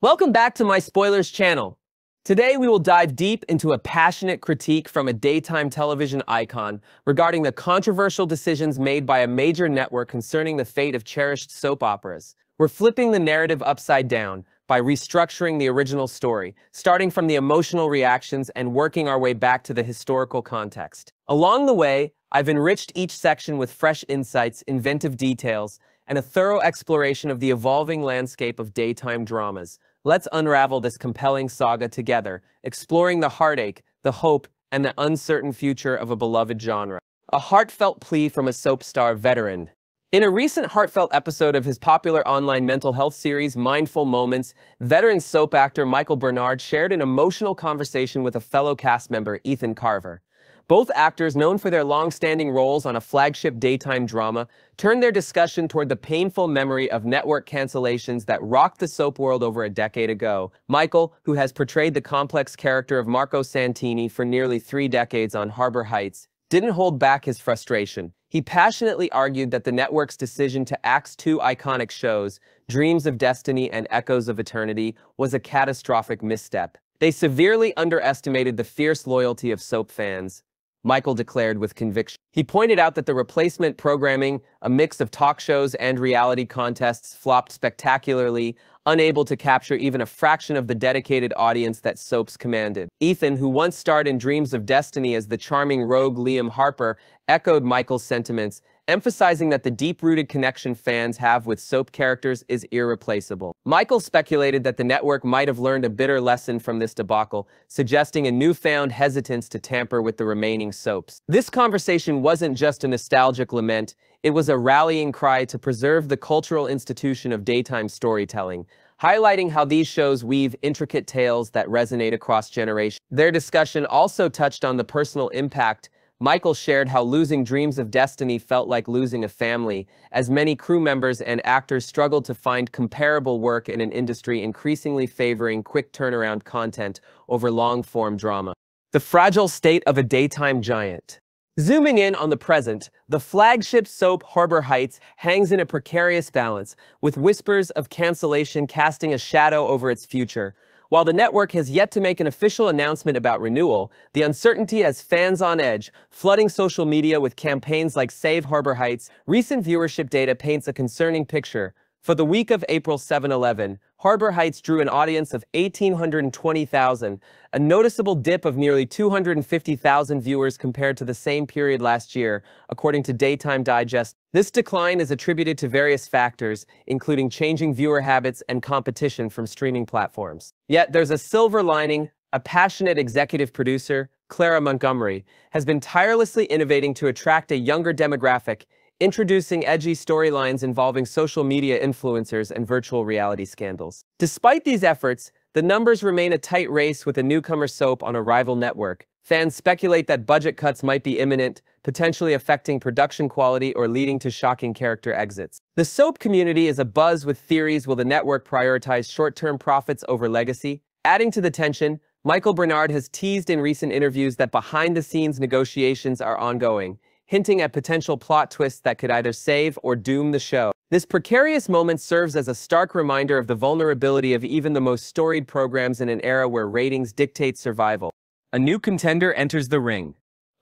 Welcome back to my Spoilers channel. Today we will dive deep into a passionate critique from a daytime television icon regarding the controversial decisions made by a major network concerning the fate of cherished soap operas. We're flipping the narrative upside down by restructuring the original story, starting from the emotional reactions and working our way back to the historical context. Along the way, I've enriched each section with fresh insights, inventive details, and a thorough exploration of the evolving landscape of daytime dramas. Let's unravel this compelling saga together, exploring the heartache, the hope, and the uncertain future of a beloved genre. A heartfelt plea from a soap star veteran. In a recent heartfelt episode of his popular online mental health series, Mindful Moments, veteran soap actor Michael Benard shared an emotional conversation with a fellow cast member, Ethan Carver. Both actors, known for their long-standing roles on a flagship daytime drama, turned their discussion toward the painful memory of network cancellations that rocked the soap world over a decade ago. Michael, who has portrayed the complex character of Marco Santini for nearly 3 decades on Harbor Heights, didn't hold back his frustration. He passionately argued that the network's decision to axe 2 iconic shows, Dreams of Destiny and Echoes of Eternity, was a catastrophic misstep. They severely underestimated the fierce loyalty of soap fans, Michael declared with conviction. He pointed out that the replacement programming, a mix of talk shows and reality contests, flopped spectacularly, unable to capture even a fraction of the dedicated audience that soaps commanded. Ethan, who once starred in Dreams of Destiny as the charming rogue Liam Harper, echoed Michael's sentiments, emphasizing that the deep-rooted connection fans have with soap characters is irreplaceable. Michael speculated that the network might have learned a bitter lesson from this debacle, suggesting a newfound hesitance to tamper with the remaining soaps. This conversation wasn't just a nostalgic lament, it was a rallying cry to preserve the cultural institution of daytime storytelling, highlighting how these shows weave intricate tales that resonate across generations. Their discussion also touched on the personal impact. Michael shared how losing Dreams of Destiny felt like losing a family, as many crew members and actors struggled to find comparable work in an industry increasingly favoring quick turnaround content over long-form drama. The fragile state of a daytime giant. Zooming in on the present, the flagship soap Harbor Heights hangs in a precarious balance, with whispers of cancellation casting a shadow over its future. While the network has yet to make an official announcement about renewal, the uncertainty has fans on edge, flooding social media with campaigns like Save Harbor Heights. Recent viewership data paints a concerning picture. For the week of April 7-11, Harbor Heights drew an audience of 1,820,000, a noticeable dip of nearly 250,000 viewers compared to the same period last year, according to Daytime Digest. This decline is attributed to various factors, including changing viewer habits and competition from streaming platforms. Yet there's a silver lining. A passionate executive producer, Clara Montgomery, has been tirelessly innovating to attract a younger demographic, introducing edgy storylines involving social media influencers and virtual reality scandals. Despite these efforts, the numbers remain a tight race with a newcomer soap on a rival network. Fans speculate that budget cuts might be imminent, potentially affecting production quality or leading to shocking character exits. The soap community is abuzz with theories. Will the network prioritize short-term profits over legacy? Adding to the tension, Michael Benard has teased in recent interviews that behind-the-scenes negotiations are ongoing, hinting at potential plot twists that could either save or doom the show. This precarious moment serves as a stark reminder of the vulnerability of even the most storied programs in an era where ratings dictate survival. A new contender enters the ring.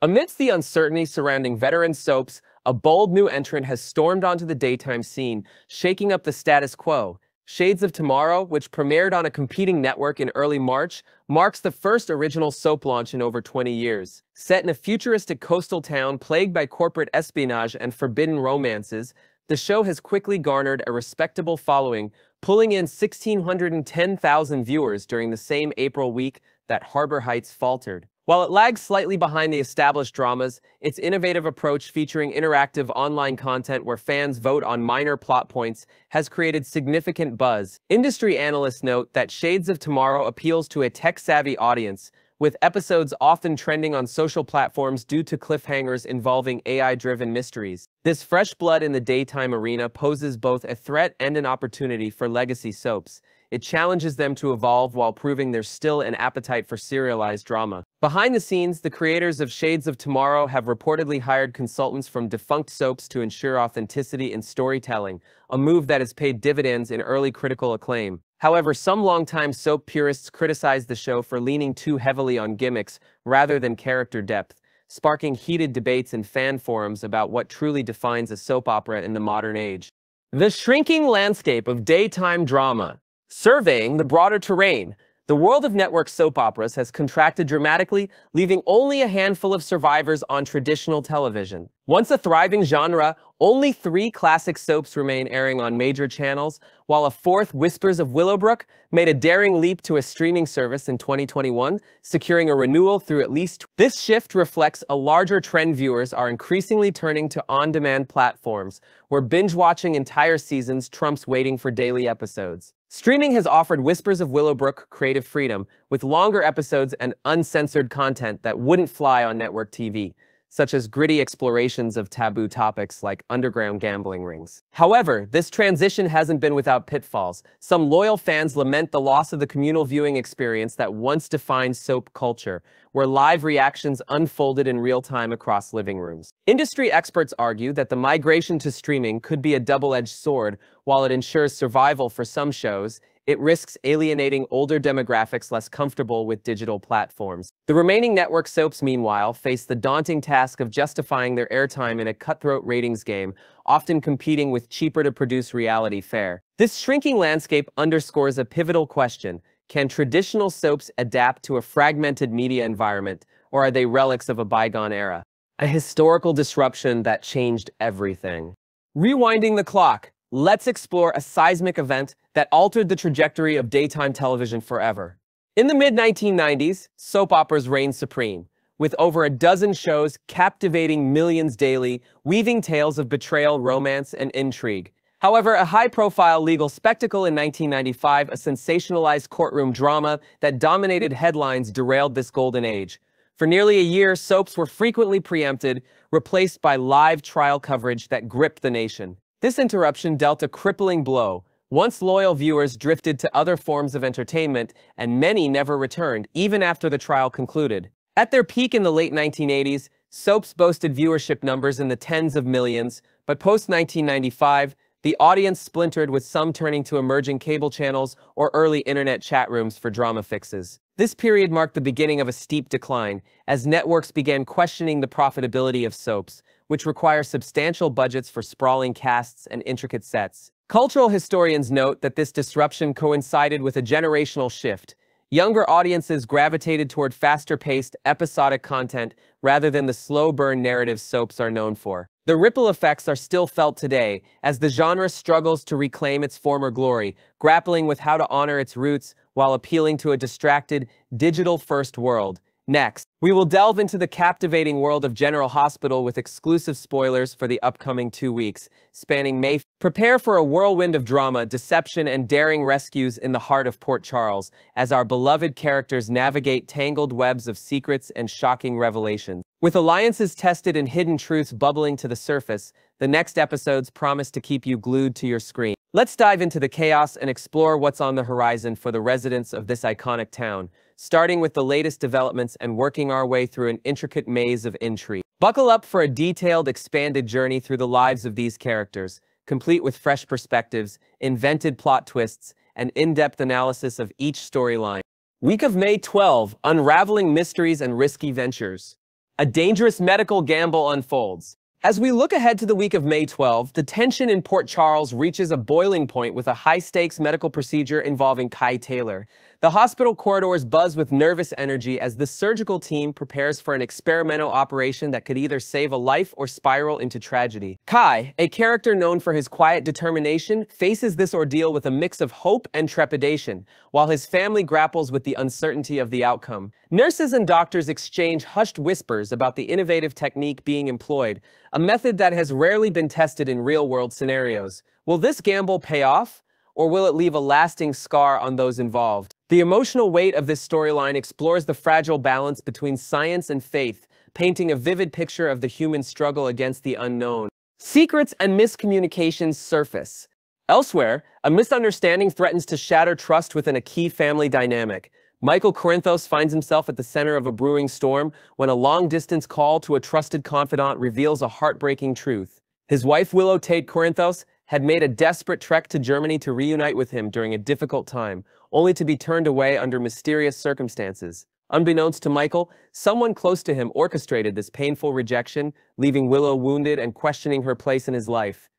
Amidst the uncertainty surrounding veteran soaps, a bold new entrant has stormed onto the daytime scene, shaking up the status quo. Shades of Tomorrow, which premiered on a competing network in early March, marks the first original soap launch in over 20 years. Set in a futuristic coastal town plagued by corporate espionage and forbidden romances, the show has quickly garnered a respectable following, pulling in 1,610,000 viewers during the same April week that Harbor Heights faltered. While it lags slightly behind the established dramas, its innovative approach featuring interactive online content where fans vote on minor plot points has created significant buzz. Industry analysts note that Shades of Tomorrow appeals to a tech-savvy audience, with episodes often trending on social platforms due to cliffhangers involving AI-driven mysteries. This fresh blood in the daytime arena poses both a threat and an opportunity for legacy soaps. It challenges them to evolve while proving there's still an appetite for serialized drama. Behind the scenes, the creators of Shades of Tomorrow have reportedly hired consultants from defunct soaps to ensure authenticity in storytelling, a move that has paid dividends in early critical acclaim. However, some longtime soap purists criticize the show for leaning too heavily on gimmicks rather than character depth, sparking heated debates in fan forums about what truly defines a soap opera in the modern age. The shrinking landscape of daytime drama. Surveying the broader terrain, the world of network soap operas has contracted dramatically, leaving only a handful of survivors on traditional television. Once a thriving genre, only 3 classic soaps remain airing on major channels, while a fourth, Whispers of Willowbrook, made a daring leap to a streaming service in 2021, securing a renewal through at least. This shift reflects a larger trend. Viewers are increasingly turning to on-demand platforms, where binge-watching entire seasons trumps waiting for daily episodes. Streaming has offered Whispers of Willowbrook creative freedom, with longer episodes and uncensored content that wouldn't fly on network TV, such as gritty explorations of taboo topics like underground gambling rings. However, this transition hasn't been without pitfalls. Some loyal fans lament the loss of the communal viewing experience that once defined soap culture, where live reactions unfolded in real time across living rooms. Industry experts argue that the migration to streaming could be a double-edged sword. While it ensures survival for some shows, it risks alienating older demographics less comfortable with digital platforms. The remaining network soaps, meanwhile, face the daunting task of justifying their airtime in a cutthroat ratings game, often competing with cheaper-to-produce reality fare. This shrinking landscape underscores a pivotal question: can traditional soaps adapt to a fragmented media environment, or are they relics of a bygone era? A historical disruption that changed everything. Rewinding the clock, let's explore a seismic event that altered the trajectory of daytime television forever. In the mid-1990s, soap operas reigned supreme, with over a dozen shows captivating millions daily, weaving tales of betrayal, romance, and intrigue. However, a high-profile legal spectacle in 1995, a sensationalized courtroom drama that dominated headlines, derailed this golden age. For nearly a year, soaps were frequently preempted, replaced by live trial coverage that gripped the nation. This interruption dealt a crippling blow. Once loyal viewers drifted to other forms of entertainment, and many never returned, even after the trial concluded. At their peak in the late 1980s, soaps boasted viewership numbers in the tens of millions, but post-1995, the audience splintered, with some turning to emerging cable channels or early internet chat rooms for drama fixes. This period marked the beginning of a steep decline, as networks began questioning the profitability of soaps, which require substantial budgets for sprawling casts and intricate sets. Cultural historians note that this disruption coincided with a generational shift. Younger audiences gravitated toward faster-paced, episodic content rather than the slow-burn narratives soaps are known for. The ripple effects are still felt today, as the genre struggles to reclaim its former glory, grappling with how to honor its roots while appealing to a distracted, digital-first world. Next, we will delve into the captivating world of General Hospital with exclusive spoilers for the upcoming 2 weeks, spanning May. Prepare for a whirlwind of drama, deception, and daring rescues in the heart of Port Charles, as our beloved characters navigate tangled webs of secrets and shocking revelations. With alliances tested and hidden truths bubbling to the surface, the next episodes promise to keep you glued to your screen. Let's dive into the chaos and explore what's on the horizon for the residents of this iconic town, starting with the latest developments and working our way through an intricate maze of intrigue. Buckle up for a detailed, expanded journey through the lives of these characters, complete with fresh perspectives, invented plot twists, and in-depth analysis of each storyline. Week of May 12, unraveling mysteries and risky ventures. A dangerous medical gamble unfolds. As we look ahead to the week of May 12, the tension in Port Charles reaches a boiling point with a high-stakes medical procedure involving Kai Taylor. The hospital corridors buzz with nervous energy as the surgical team prepares for an experimental operation that could either save a life or spiral into tragedy. Kai, a character known for his quiet determination, faces this ordeal with a mix of hope and trepidation, while his family grapples with the uncertainty of the outcome. Nurses and doctors exchange hushed whispers about the innovative technique being employed, a method that has rarely been tested in real-world scenarios. Will this gamble pay off, or will it leave a lasting scar on those involved? The emotional weight of this storyline explores the fragile balance between science and faith, painting a vivid picture of the human struggle against the unknown. Secrets and miscommunications surface. Elsewhere, a misunderstanding threatens to shatter trust within a key family dynamic. Michael Corinthos finds himself at the center of a brewing storm when a long-distance call to a trusted confidant reveals a heartbreaking truth. His wife, Willow Tate Corinthos, had made a desperate trek to Germany to reunite with him during a difficult time, only to be turned away under mysterious circumstances. Unbeknownst to Michael, someone close to him orchestrated this painful rejection, leaving Willow wounded and questioning her place in his life.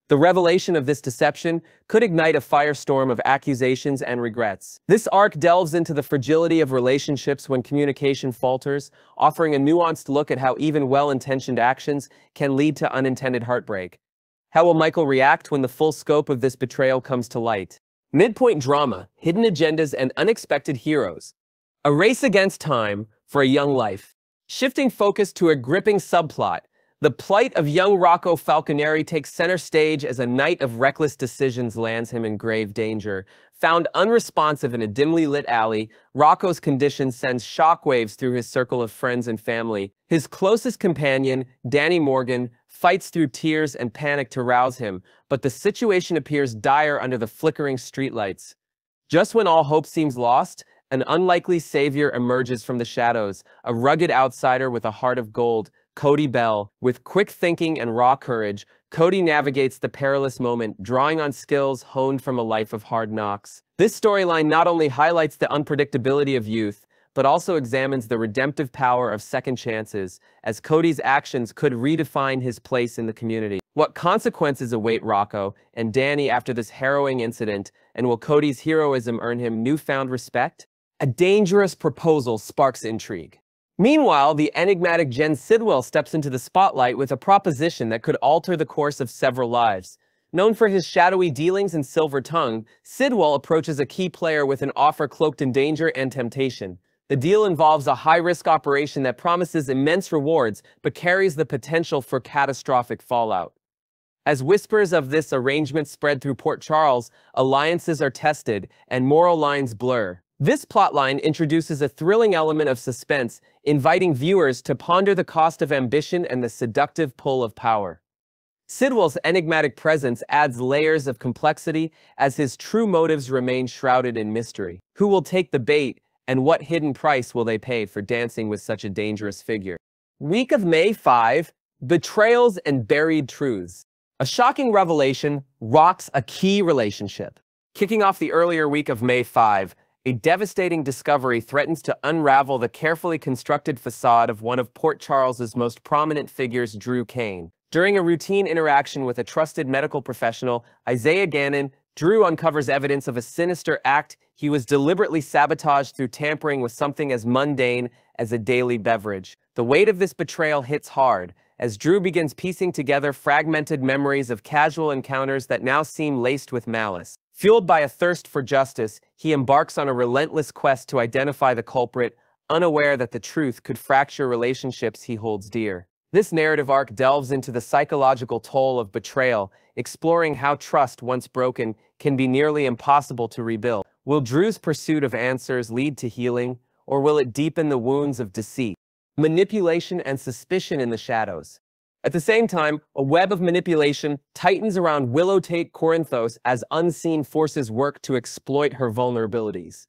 The revelation of this deception could ignite a firestorm of accusations and regrets. This arc delves into the fragility of relationships when communication falters, offering a nuanced look at how even well-intentioned actions can lead to unintended heartbreak. How will Michael react when the full scope of this betrayal comes to light? Midpoint drama, hidden agendas, and unexpected heroes. A race against time for a young life. Shifting focus to a gripping subplot, the plight of young Rocco Falconeri takes center stage as a night of reckless decisions lands him in grave danger. Found unresponsive in a dimly lit alley, Rocco's condition sends shockwaves through his circle of friends and family. His closest companion, Danny Morgan, fights through tears and panic to rouse him, but the situation appears dire under the flickering streetlights. Just when all hope seems lost, an unlikely savior emerges from the shadows, a rugged outsider with a heart of gold, Cody Bell. With quick thinking and raw courage, Cody navigates the perilous moment, drawing on skills honed from a life of hard knocks. This storyline not only highlights the unpredictability of youth, but also examines the redemptive power of second chances, as Cody's actions could redefine his place in the community. What consequences await Rocco and Danny after this harrowing incident, and will Cody's heroism earn him newfound respect? A dangerous proposal sparks intrigue. Meanwhile, the enigmatic Jen Sidwell steps into the spotlight with a proposition that could alter the course of several lives. Known for his shadowy dealings and silver tongue, Sidwell approaches a key player with an offer cloaked in danger and temptation. The deal involves a high-risk operation that promises immense rewards, but carries the potential for catastrophic fallout. As whispers of this arrangement spread through Port Charles, alliances are tested and moral lines blur. This plotline introduces a thrilling element of suspense, inviting viewers to ponder the cost of ambition and the seductive pull of power. Sidwell's enigmatic presence adds layers of complexity as his true motives remain shrouded in mystery. Who will take the bait, and what hidden price will they pay for dancing with such a dangerous figure? Week of May 5, Betrayals and Buried Truths. A shocking revelation rocks a key relationship. Kicking off the earlier week of May 5, a devastating discovery threatens to unravel the carefully constructed facade of one of Port Charles's most prominent figures, Drew Kane. During a routine interaction with a trusted medical professional, Isaiah Gannon, Drew uncovers evidence of a sinister act. He was deliberately sabotaged through tampering with something as mundane as a daily beverage. The weight of this betrayal hits hard, as Drew begins piecing together fragmented memories of casual encounters that now seem laced with malice. Fueled by a thirst for justice, he embarks on a relentless quest to identify the culprit, unaware that the truth could fracture relationships he holds dear. This narrative arc delves into the psychological toll of betrayal, exploring how trust, once broken, can be nearly impossible to rebuild. Will Drew's pursuit of answers lead to healing, or will it deepen the wounds of deceit, manipulation, and suspicion in the shadows? At the same time, a web of manipulation tightens around Willow Tate Corinthos as unseen forces work to exploit her vulnerabilities.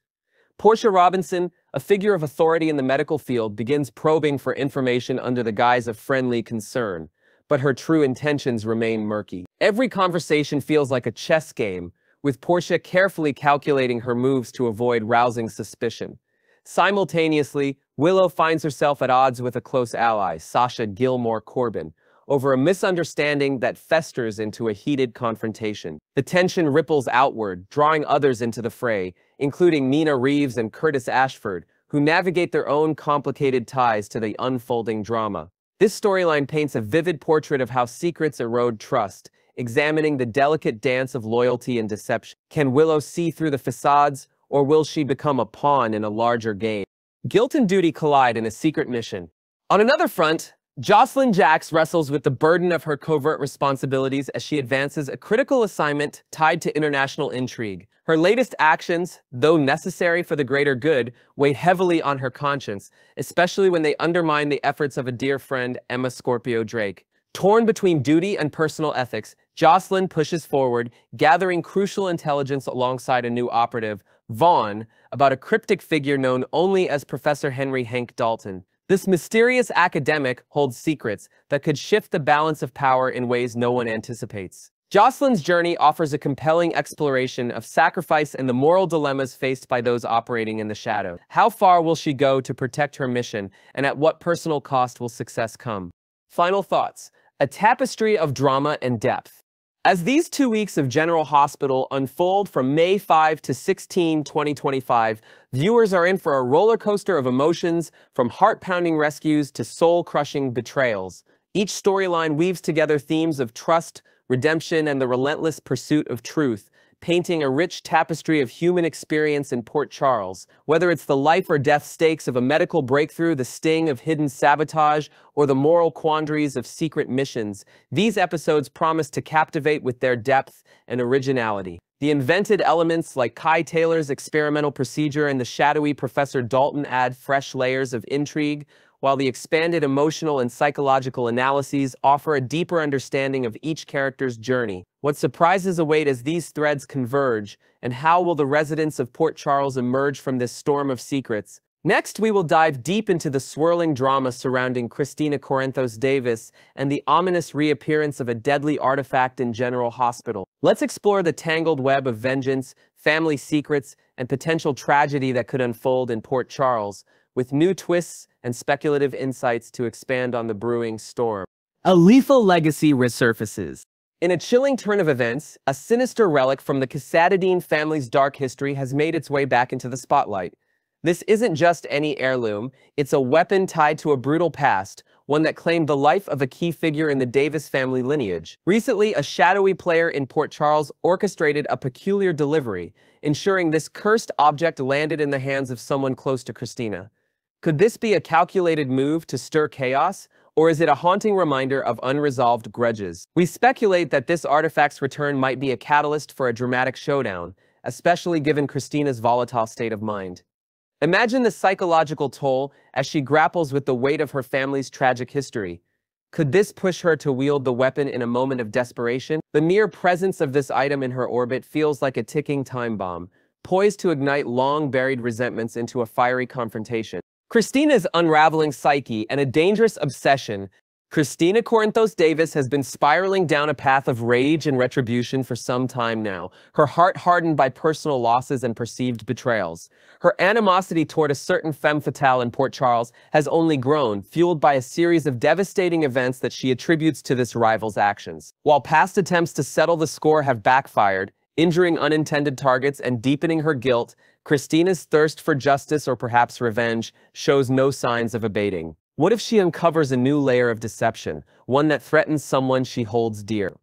Portia Robinson, a figure of authority in the medical field, begins probing for information under the guise of friendly concern, but her true intentions remain murky. Every conversation feels like a chess game, with Portia carefully calculating her moves to avoid rousing suspicion. Simultaneously, Willow finds herself at odds with a close ally, Sasha Gilmore Corbin, over a misunderstanding that festers into a heated confrontation. The tension ripples outward, drawing others into the fray, including Nina Reeves and Curtis Ashford, who navigate their own complicated ties to the unfolding drama. This storyline paints a vivid portrait of how secrets erode trust, examining the delicate dance of loyalty and deception. Can Willow see through the facades, or will she become a pawn in a larger game? Guilt and duty collide in a secret mission. On another front, Jocelyn Jacks wrestles with the burden of her covert responsibilities as she advances a critical assignment tied to international intrigue. Her latest actions, though necessary for the greater good, weigh heavily on her conscience, especially when they undermine the efforts of a dear friend, Emma Scorpio Drake. Torn between duty and personal ethics, Jocelyn pushes forward, gathering crucial intelligence alongside a new operative, Vaughn, about a cryptic figure known only as Professor Henry Hank Dalton. This mysterious academic holds secrets that could shift the balance of power in ways no one anticipates. Jocelyn's journey offers a compelling exploration of sacrifice and the moral dilemmas faced by those operating in the shadow. How far will she go to protect her mission, and at what personal cost will success come? Final thoughts. A tapestry of drama and depth. As these 2 weeks of General Hospital unfold from May 5 to 16, 2025, viewers are in for a roller coaster of emotions, from heart-pounding rescues to soul-crushing betrayals. Each storyline weaves together themes of trust, redemption, and the relentless pursuit of truth, painting a rich tapestry of human experience in Port Charles. Whether it's the life or death stakes of a medical breakthrough, the sting of hidden sabotage, or the moral quandaries of secret missions, these episodes promise to captivate with their depth and originality. The invented elements like Kai Taylor's experimental procedure and the shadowy Professor Dalton add fresh layers of intrigue, while the expanded emotional and psychological analyses offer a deeper understanding of each character's journey. What surprises await as these threads converge, and how will the residents of Port Charles emerge from this storm of secrets? Next, we will dive deep into the swirling drama surrounding Christina Corinthos Davis and the ominous reappearance of a deadly artifact in General Hospital. Let's explore the tangled web of vengeance, family secrets, and potential tragedy that could unfold in Port Charles, with new twists and speculative insights to expand on the brewing storm. A lethal legacy resurfaces. In a chilling turn of events, a sinister relic from the Cassadine family's dark history has made its way back into the spotlight. This isn't just any heirloom, it's a weapon tied to a brutal past, one that claimed the life of a key figure in the Davis family lineage. Recently, a shadowy player in Port Charles orchestrated a peculiar delivery, ensuring this cursed object landed in the hands of someone close to Christina. Could this be a calculated move to stir chaos, or is it a haunting reminder of unresolved grudges? We speculate that this artifact's return might be a catalyst for a dramatic showdown, especially given Christina's volatile state of mind. Imagine the psychological toll as she grapples with the weight of her family's tragic history. Could this push her to wield the weapon in a moment of desperation? The mere presence of this item in her orbit feels like a ticking time bomb, poised to ignite long-buried resentments into a fiery confrontation. Christina's unraveling psyche and a dangerous obsession. Christina Corinthos Davis has been spiraling down a path of rage and retribution for some time now, her heart hardened by personal losses and perceived betrayals. Her animosity toward a certain femme fatale in Port Charles has only grown, fueled by a series of devastating events that she attributes to this rival's actions. While past attempts to settle the score have backfired, injuring unintended targets and deepening her guilt, Christina's thirst for justice or perhaps revenge shows no signs of abating. What if she uncovers a new layer of deception, one that threatens someone she holds dear?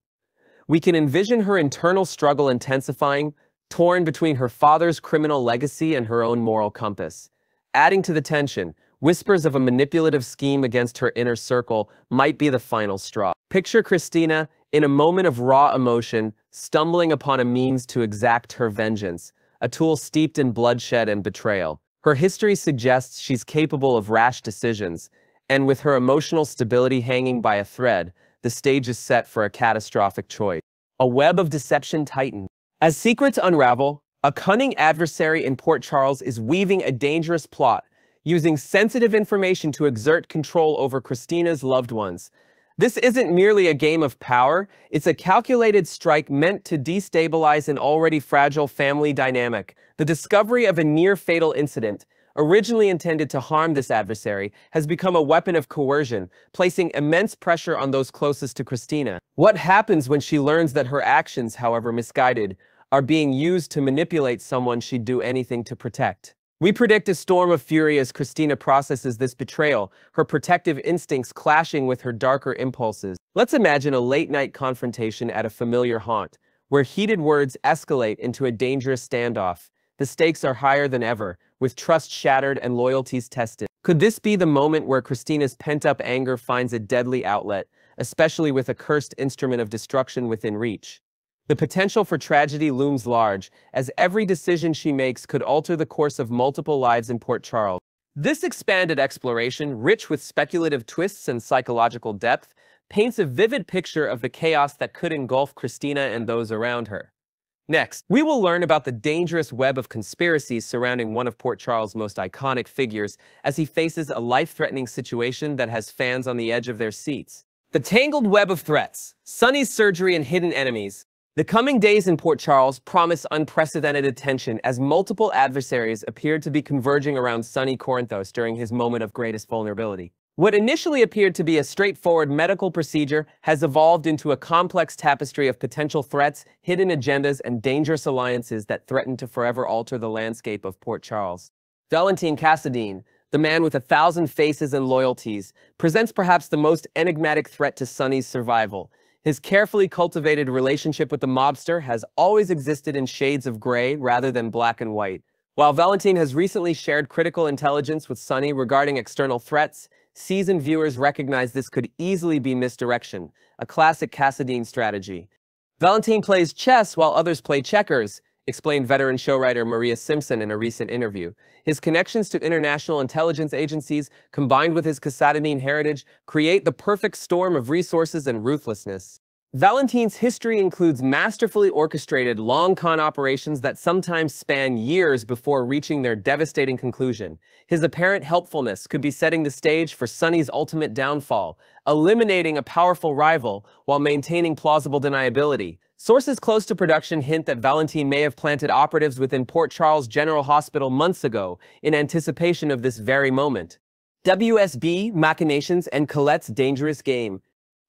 We can envision her internal struggle intensifying, torn between her father's criminal legacy and her own moral compass. Adding to the tension, whispers of a manipulative scheme against her inner circle might be the final straw. Picture Christina, in a moment of raw emotion, stumbling upon a means to exact her vengeance, a tool steeped in bloodshed and betrayal. Her history suggests she's capable of rash decisions, and with her emotional stability hanging by a thread, the stage is set for a catastrophic choice. A web of deception tightened. As secrets unravel, a cunning adversary in Port Charles is weaving a dangerous plot, using sensitive information to exert control over Christina's loved ones. This isn't merely a game of power, it's a calculated strike meant to destabilize an already fragile family dynamic. The discovery of a near-fatal incident, originally intended to harm this adversary, has become a weapon of coercion, placing immense pressure on those closest to Christina. What happens when she learns that her actions, however misguided, are being used to manipulate someone she'd do anything to protect? We predict a storm of fury as Christina processes this betrayal, her protective instincts clashing with her darker impulses. Let's imagine a late-night confrontation at a familiar haunt, where heated words escalate into a dangerous standoff. The stakes are higher than ever, with trust shattered and loyalties tested. Could this be the moment where Christina's pent-up anger finds a deadly outlet, especially with a cursed instrument of destruction within reach? The potential for tragedy looms large, as every decision she makes could alter the course of multiple lives in Port Charles. This expanded exploration, rich with speculative twists and psychological depth, paints a vivid picture of the chaos that could engulf Christina and those around her. Next, we will learn about the dangerous web of conspiracies surrounding one of Port Charles' most iconic figures as he faces a life-threatening situation that has fans on the edge of their seats. The tangled web of threats, Sonny's surgery and hidden enemies. The coming days in Port Charles promise unprecedented attention as multiple adversaries appeared to be converging around Sonny Corinthos during his moment of greatest vulnerability. What initially appeared to be a straightforward medical procedure has evolved into a complex tapestry of potential threats, hidden agendas, and dangerous alliances that threaten to forever alter the landscape of Port Charles. Valentin Cassadine, the man with 1,000 faces and loyalties, presents perhaps the most enigmatic threat to Sonny's survival. His carefully cultivated relationship with the mobster has always existed in shades of gray rather than black and white. While Valentin has recently shared critical intelligence with Sonny regarding external threats, seasoned viewers recognize this could easily be misdirection, a classic Cassadine strategy. Valentin plays chess while others play checkers, explained veteran showwriter Maurice Simpson in a recent interview. His connections to international intelligence agencies, combined with his Cassadine heritage, create the perfect storm of resources and ruthlessness. Valentin's history includes masterfully orchestrated long con operations that sometimes span years before reaching their devastating conclusion. His apparent helpfulness could be setting the stage for Sonny's ultimate downfall, eliminating a powerful rival while maintaining plausible deniability. Sources close to production hint that Valentin may have planted operatives within Port Charles General Hospital months ago in anticipation of this very moment. WSB, machinations, and Colette's dangerous game.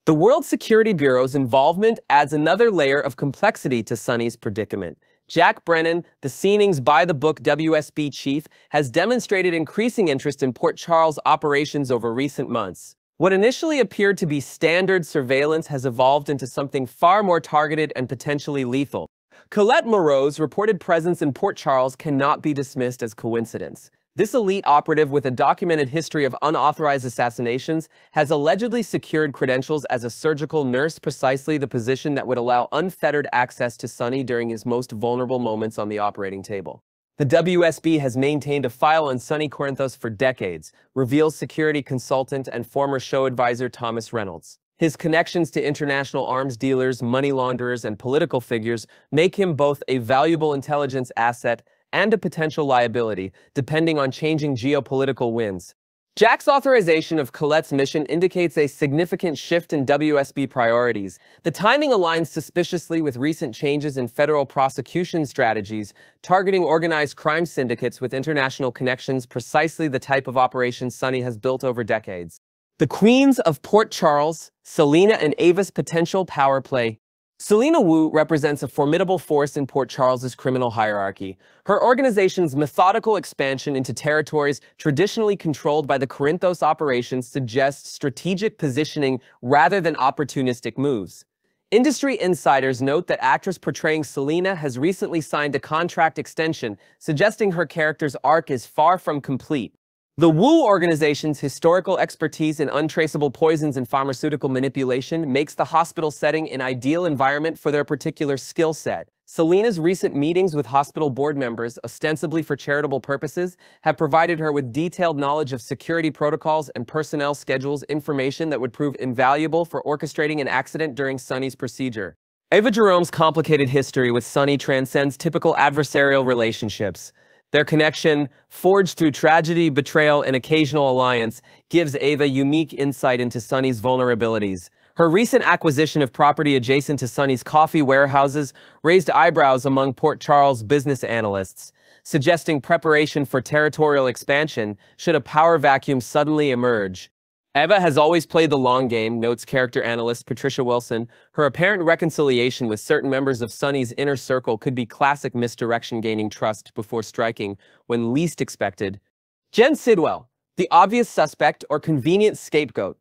The World Security Bureau's involvement adds another layer of complexity to Sonny's predicament. Jack Brennan, the Seaning's by-the-book WSB chief, has demonstrated increasing interest in Port Charles operations over recent months. What initially appeared to be standard surveillance has evolved into something far more targeted and potentially lethal. Colette Moreau's reported presence in Port Charles cannot be dismissed as coincidence. This elite operative with a documented history of unauthorized assassinations has allegedly secured credentials as a surgical nurse, precisely the position that would allow unfettered access to Sonny during his most vulnerable moments on the operating table. The WSB has maintained a file on Sonny Corinthos for decades, reveals security consultant and former show advisor Thomas Reynolds. His connections to international arms dealers, money launderers, and political figures make him both a valuable intelligence asset and a potential liability, depending on changing geopolitical winds. Jack's authorization of Colette's mission indicates a significant shift in WSB priorities. The timing aligns suspiciously with recent changes in federal prosecution strategies, targeting organized crime syndicates with international connections, precisely the type of operation Sonny has built over decades. The Queens of Port Charles, Selena and Ava's potential power play. Selena Wu represents a formidable force in Port Charles's criminal hierarchy. Her organization's methodical expansion into territories traditionally controlled by the Corinthos operations suggests strategic positioning rather than opportunistic moves. Industry insiders note that actress portraying Selena has recently signed a contract extension, suggesting her character's arc is far from complete. The Wu organization's historical expertise in untraceable poisons and pharmaceutical manipulation makes the hospital setting an ideal environment for their particular skill set. Selena's recent meetings with hospital board members, ostensibly for charitable purposes, have provided her with detailed knowledge of security protocols and personnel schedules, information that would prove invaluable for orchestrating an accident during Sonny's procedure. Ava Jerome's complicated history with Sonny transcends typical adversarial relationships. Their connection, forged through tragedy, betrayal, and occasional alliance, gives Ava unique insight into Sonny's vulnerabilities. Her recent acquisition of property adjacent to Sonny's coffee warehouses raised eyebrows among Port Charles business analysts, suggesting preparation for territorial expansion should a power vacuum suddenly emerge. Eva has always played the long game, notes character analyst Patricia Wilson. Her apparent reconciliation with certain members of Sonny's inner circle could be classic misdirection, gaining trust before striking when least expected. Jen Sidwell, the obvious suspect or convenient scapegoat.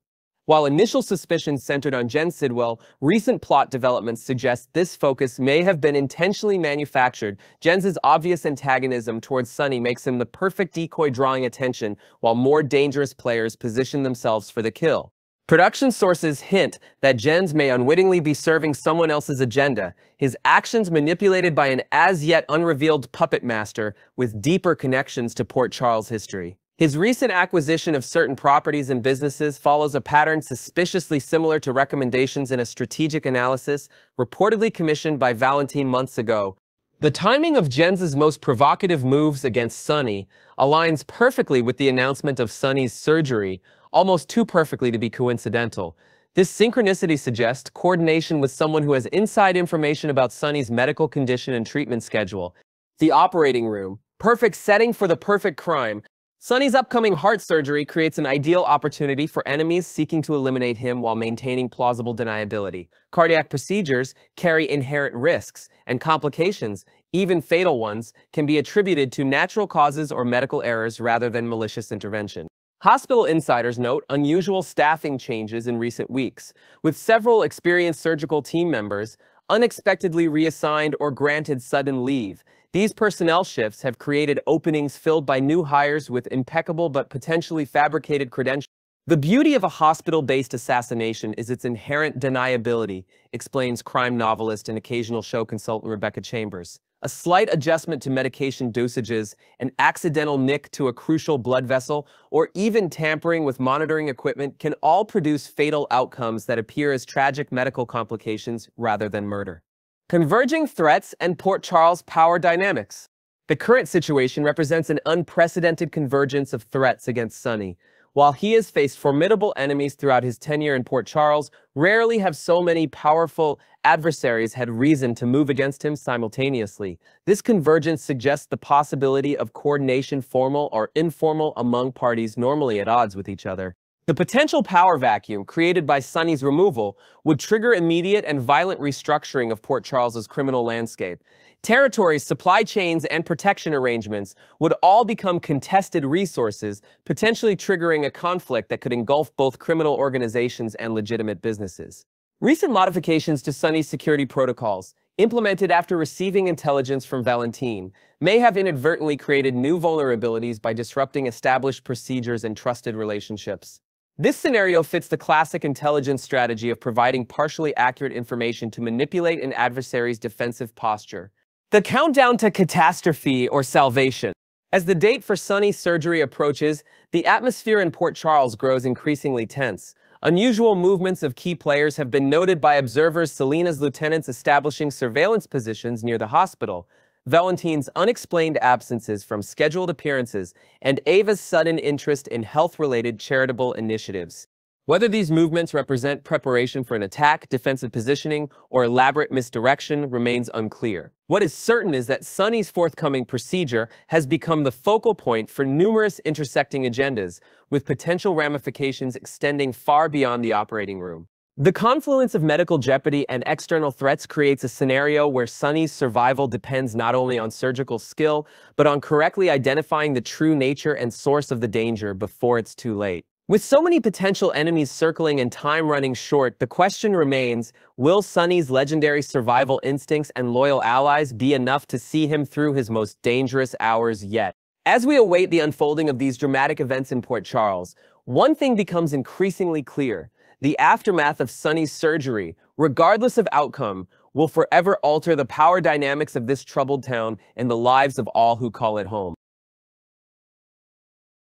While initial suspicions centered on Jen Sidwell, recent plot developments suggest this focus may have been intentionally manufactured. Jen's obvious antagonism towards Sonny makes him the perfect decoy, drawing attention, while more dangerous players position themselves for the kill. Production sources hint that Jens may unwittingly be serving someone else's agenda, his actions manipulated by an as-yet unrevealed puppet master with deeper connections to Port Charles history. His recent acquisition of certain properties and businesses follows a pattern suspiciously similar to recommendations in a strategic analysis reportedly commissioned by Valentin months ago. The timing of Jens's most provocative moves against Sonny aligns perfectly with the announcement of Sonny's surgery, almost too perfectly to be coincidental. This synchronicity suggests coordination with someone who has inside information about Sonny's medical condition and treatment schedule. The operating room, perfect setting for the perfect crime. Sonny's upcoming heart surgery creates an ideal opportunity for enemies seeking to eliminate him while maintaining plausible deniability. Cardiac procedures carry inherent risks, and complications, even fatal ones, can be attributed to natural causes or medical errors rather than malicious intervention. Hospital insiders note unusual staffing changes in recent weeks, with several experienced surgical team members unexpectedly reassigned or granted sudden leave. These personnel shifts have created openings filled by new hires with impeccable but potentially fabricated credentials. The beauty of a hospital-based assassination is its inherent deniability, explains crime novelist and occasional show consultant Rebecca Chambers. A slight adjustment to medication dosages, an accidental nick to a crucial blood vessel, or even tampering with monitoring equipment can all produce fatal outcomes that appear as tragic medical complications rather than murder. Converging threats and Port Charles power dynamics. The current situation represents an unprecedented convergence of threats against Sonny. While he has faced formidable enemies throughout his tenure in Port Charles, rarely have so many powerful adversaries had reason to move against him simultaneously. This convergence suggests the possibility of coordination, formal or informal, among parties normally at odds with each other. The potential power vacuum created by Sonny's removal would trigger immediate and violent restructuring of Port Charles's criminal landscape. Territories, supply chains, and protection arrangements would all become contested resources, potentially triggering a conflict that could engulf both criminal organizations and legitimate businesses. Recent modifications to Sonny's security protocols, implemented after receiving intelligence from Valentine, may have inadvertently created new vulnerabilities by disrupting established procedures and trusted relationships. This scenario fits the classic intelligence strategy of providing partially accurate information to manipulate an adversary's defensive posture. The countdown to catastrophe or salvation. As the date for Sonny's surgery approaches, the atmosphere in Port Charles grows increasingly tense. Unusual movements of key players have been noted by observers. Selena's lieutenants establishing surveillance positions near the hospital, Valentine's unexplained absences from scheduled appearances, and Ava's sudden interest in health-related charitable initiatives. Whether these movements represent preparation for an attack, defensive positioning, or elaborate misdirection remains unclear. What is certain is that Sonny's forthcoming procedure has become the focal point for numerous intersecting agendas, with potential ramifications extending far beyond the operating room. The confluence of medical jeopardy and external threats creates a scenario where Sonny's survival depends not only on surgical skill, but on correctly identifying the true nature and source of the danger before it's too late. With so many potential enemies circling and time running short, the question remains, will Sonny's legendary survival instincts and loyal allies be enough to see him through his most dangerous hours yet? As we await the unfolding of these dramatic events in Port Charles, one thing becomes increasingly clear. The aftermath of Sonny's surgery, regardless of outcome, will forever alter the power dynamics of this troubled town and the lives of all who call it home.